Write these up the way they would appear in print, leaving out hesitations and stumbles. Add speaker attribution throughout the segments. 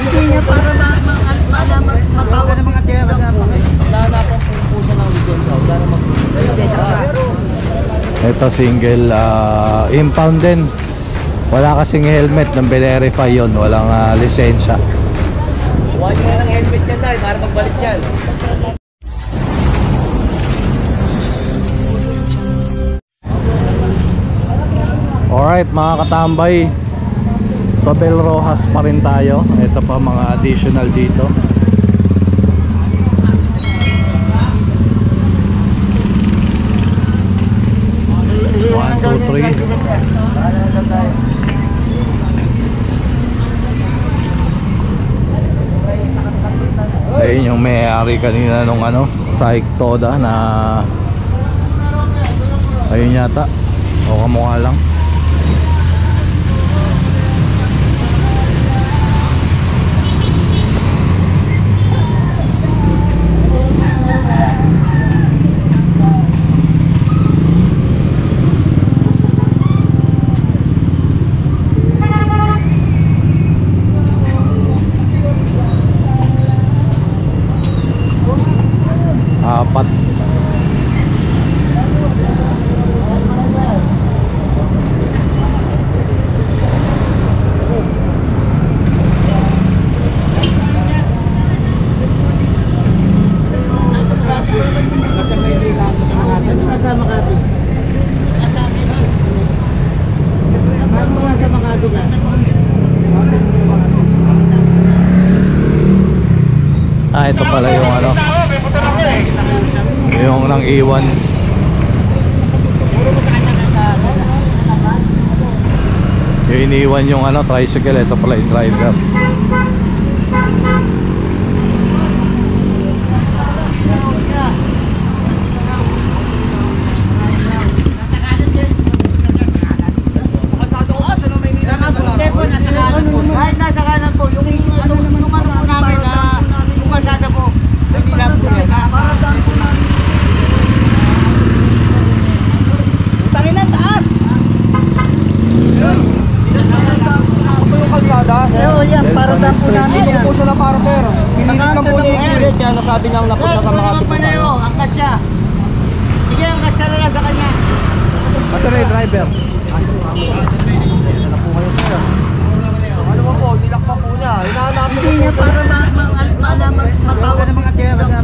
Speaker 1: Hindi niya para matawag ng mga tiyera na
Speaker 2: Nahanapan po siya ng lisensya. Wala na
Speaker 3: Ito single impound din. Wala kasing helmet nang verify yon, walang lisensya.
Speaker 2: Huwag nyo ng helmet yan dahil para magbalik yan.
Speaker 3: Alright mga katambay, sa Bel Rojas pa rin tayo. Ito pa mga additional dito. One, two, three. Ayun yung may-ari kanina nung Saik Toda na ayun yata o kamukha lang. Apat. Ito pala yung yung nang iwan. Yung iniwan yung tricycle. Ito pala yung driver.
Speaker 1: Kahit nasa kanan po, yung namin na yung kalsada po, hindi lang po yan. Paradaan po namin. Tangin na, taas!
Speaker 2: Yung kalsada?
Speaker 1: Oo, yan, paradaan po namin yan.
Speaker 2: Hindi po siya na para sir. Pinilit lang po niya i-kirit yan. Nasabi niyang nakot na sa mga
Speaker 1: kapalayo, angkas siya. Sige, angkas ka na lang sa kanya.
Speaker 2: Ito na yung driver. Ano po kayo sir? Ano mo po, nilakpa po niya.
Speaker 1: Hindi niya para matawag ng mga tiyera na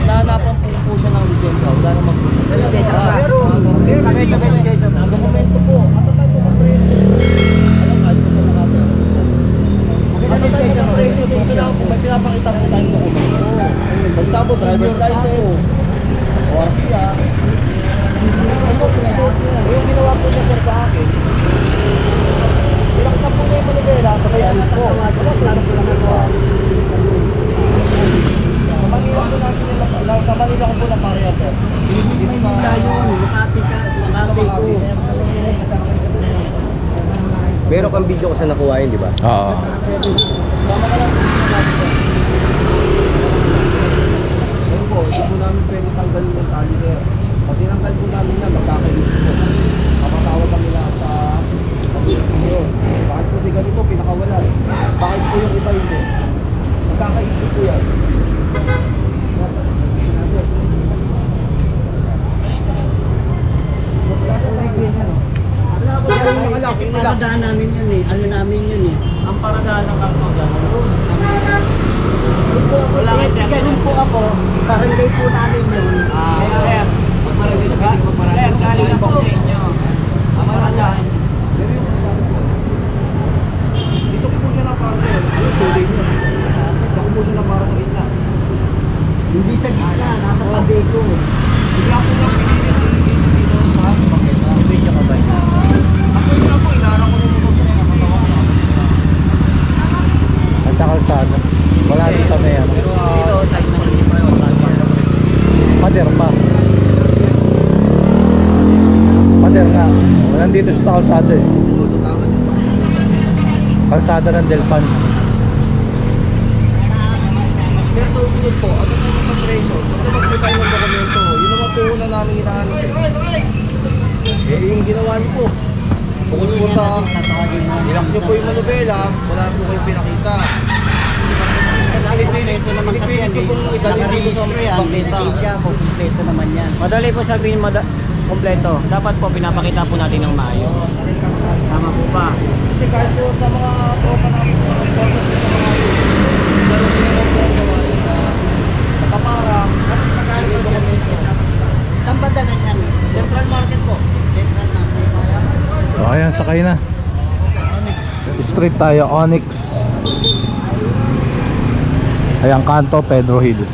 Speaker 2: Nahanapan po siya ng lisensya. Wala na mag-usap. Pero dokumento po. Ato tayo po mag-preso. Ato tayo po mag-preso. Ito lang po. May pinapakita po tayong dokumento. Pagsapos, driver's license. ORCA. Yung ginawa po niya sir sa akin, ilak na po niya yung manibela sa may alis ko. Wala po lang po lang po. Sa Manila ko po na pariya sir.
Speaker 1: Hindi Manila yun, Makati ko.
Speaker 2: Meron kang video ko sa nakuha yun, di ba?
Speaker 3: Oo.
Speaker 2: Sama ka lang po, hindi po namin pwede tanggalin yung tali sir. Pag tinanggal po namin yan, magkakaisip po. Kapatawag kami lang sa pag-iisip. Bakit po si ganito, pinakawala. Bakit po yung iba hindi? Magkakaisip po yan.
Speaker 1: Paradaan namin yun eh. Ano namin yun eh.
Speaker 2: Ang paradaan ng karto gano'n.
Speaker 1: Ganun po ako. Barangay po namin yun. Kaya
Speaker 2: magparagay na ba? Magparagay. Galing na po sa inyo. Ang paradaan. Dito po siya na para sa'yo. Ano tuloy niyo? Dito po siya na para sa gitna.
Speaker 1: hindi sa gitna. Nasa tabi ko.
Speaker 2: Hindi ako lang pinili dito sa bakit? Hindi niya kabay. Ako yun ako. Inarang ko rin ito.
Speaker 3: Sa kalsada. Wala dito na yan.
Speaker 2: Pero dito, tayo na rin pa yun.
Speaker 3: Pader pa. Pader nga. Nandito siya sa kalsada eh. Kalsada ng Delpan.
Speaker 2: Pero sa usunod po, agad tayo ng mag-preso. Pagkabas po tayo ng dokumento. Yun naman po una namin hinahanap. Yung ginawa niyo po. Bukod po sa ilak niyo po yung manubela, wala po kayong pinakita.
Speaker 1: Nakarehistro yan, may lisensya, kompleto naman yan.
Speaker 4: Madali po sabihin kompleto. Dapat po pinapakita po natin ng maayos. Tama po ba?
Speaker 2: Kasi kahit po sa mga tropa namin, sa mga sa Kaparang, kasi nakalit po kami ito.
Speaker 1: Saan ba dalan yan?
Speaker 2: Central Market po.
Speaker 1: Central Market.
Speaker 3: So ayan, sakay na. Street tayo, Onyx. Ayan, kanto, Pedro Hill.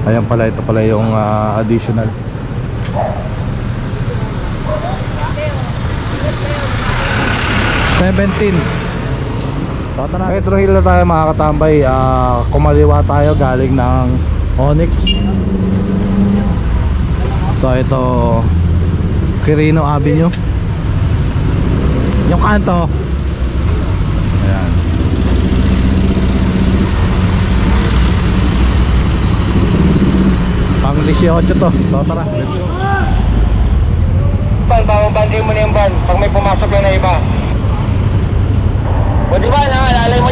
Speaker 3: Ayan pala, ito pala yung additional. Pedro Hill na tayo mga katambay. Kumaliwa tayo galing ng Onyx. So ito, Quirino Avenue. Yung kanto. Ayan. Pang 18 to. So tara, let's go.
Speaker 4: Bawang-bantin mo na yung van pag may pumasok yung na iba. O di ba na, alalay mo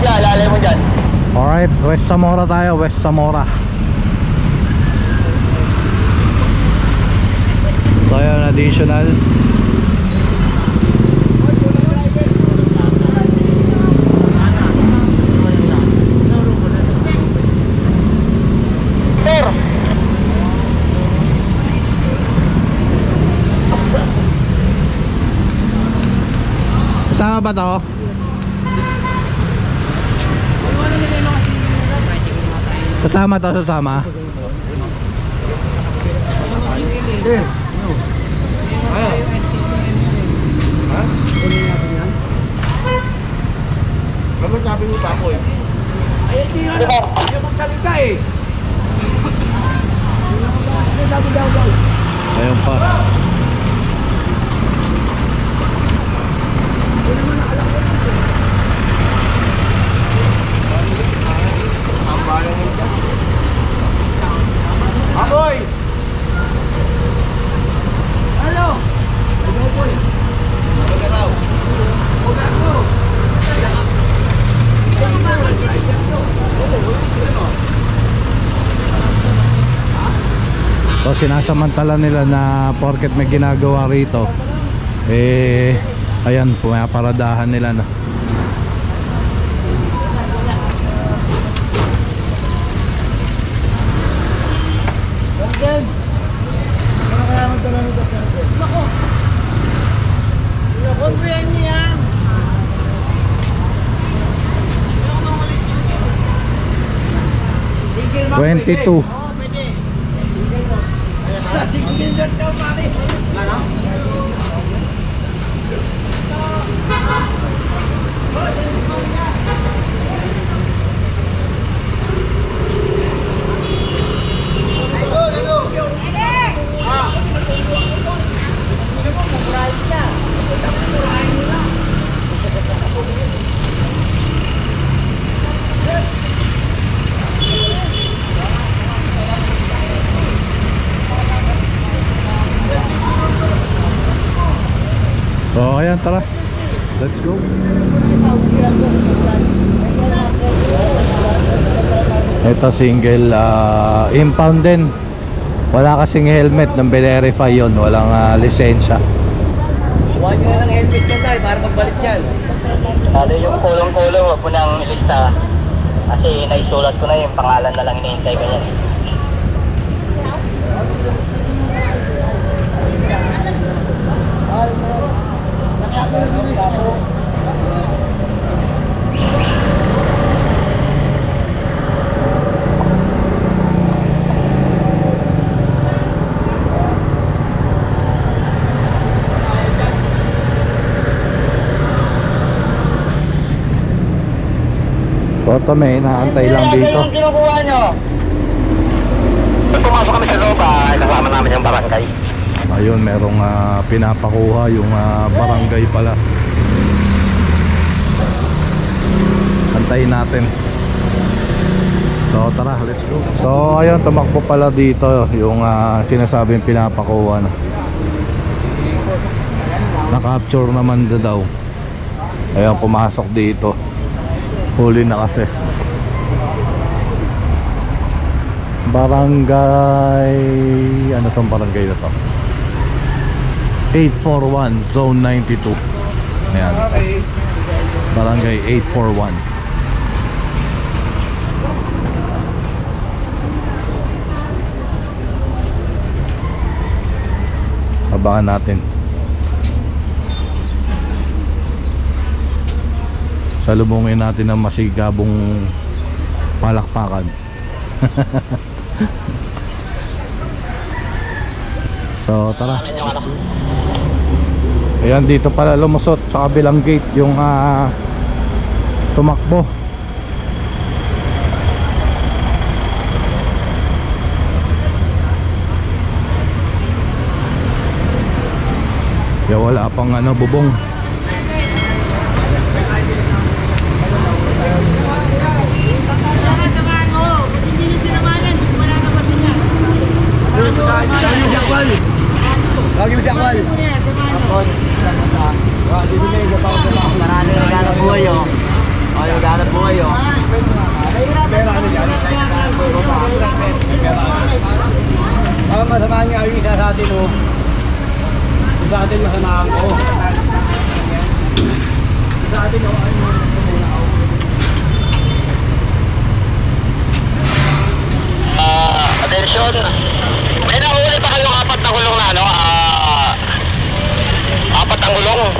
Speaker 4: dyan.
Speaker 3: Alright, West Zamora tayo, West Zamora. So ayan, additional.
Speaker 4: Sir!
Speaker 3: Kasama ba to? Kasama to, sasama.
Speaker 2: Bakit sabi mo pa ako eh? Ay, hindi nga na. Ayaw magsalita eh.
Speaker 3: Ayun pa.
Speaker 2: Ang balang mo dyan. Akoy! Ano? Ano boy? Ano ka raw? Huwag ako!
Speaker 3: So sinasamantala nila na porket may ginagawa rito, eh ayan, pumaparadahan nila na.
Speaker 1: Kumpiyan niya yan.
Speaker 3: 22. So ayan, tara, let's go. Ito single impound din. Wala kasing helmet nang verify yon, walang lisensya.
Speaker 4: Huwag nyo na ng helmet nyo tayo para magbalik dyan. Lalo yung kulong-kulong, huwag mo nang ilista. Kasi naisulat ko na yung pangalan na lang hinihintay ko yan.
Speaker 3: So may inaantay lang dito.
Speaker 4: Ano yung kinukuha nyo? Pag pumasok kami sa loob, kasama namin yung barangay.
Speaker 3: Ayun, merong pinapakuha yung barangay pala. Antayin natin. So tara, let's go. So ayun, tumakbo pala dito yung sinasabing pinapakuha na. Na-capture naman daw. Ayun, pumasok dito. Huli na kasi. Barangay, ano tong barangay na to? 841 Zone 92. Ayan. Barangay 841. Abangan natin. Salubungin natin ang masigabong palakpakan. So tara. Ayan, dito pala lumusot sa kabilang gate yung tumakbo. Kaya wala pang bubong.
Speaker 1: Samahan mo. Kung hindi niyo sinamahan, wala na ba sila?
Speaker 2: Lagi mo siya kwal.
Speaker 1: Marami na gana buhay oh. Ay, gana buhay oh.
Speaker 2: Pera ano dyan? Masamahan nga yung isa sa atin oh. Sa atin masamahan ko. Sa atin oh.
Speaker 4: Attention. May nahuli pa kayong apat na gulong na ano? Apat ang gulong.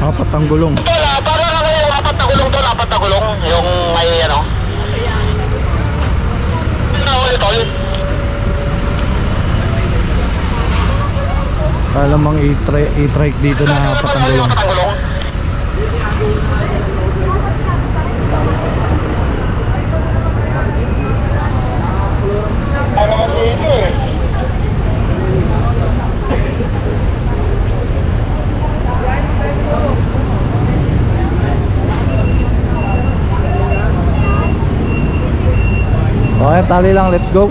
Speaker 3: Apat ang gulong.
Speaker 4: Wala, para lang yung apat na gulong doon, apat na gulong. Yung may ano. Nahuli tol.
Speaker 3: Alamang i-trike dito na apat ang gulong.
Speaker 4: Apat ang gulong.
Speaker 3: Okay, tali lang, let's go.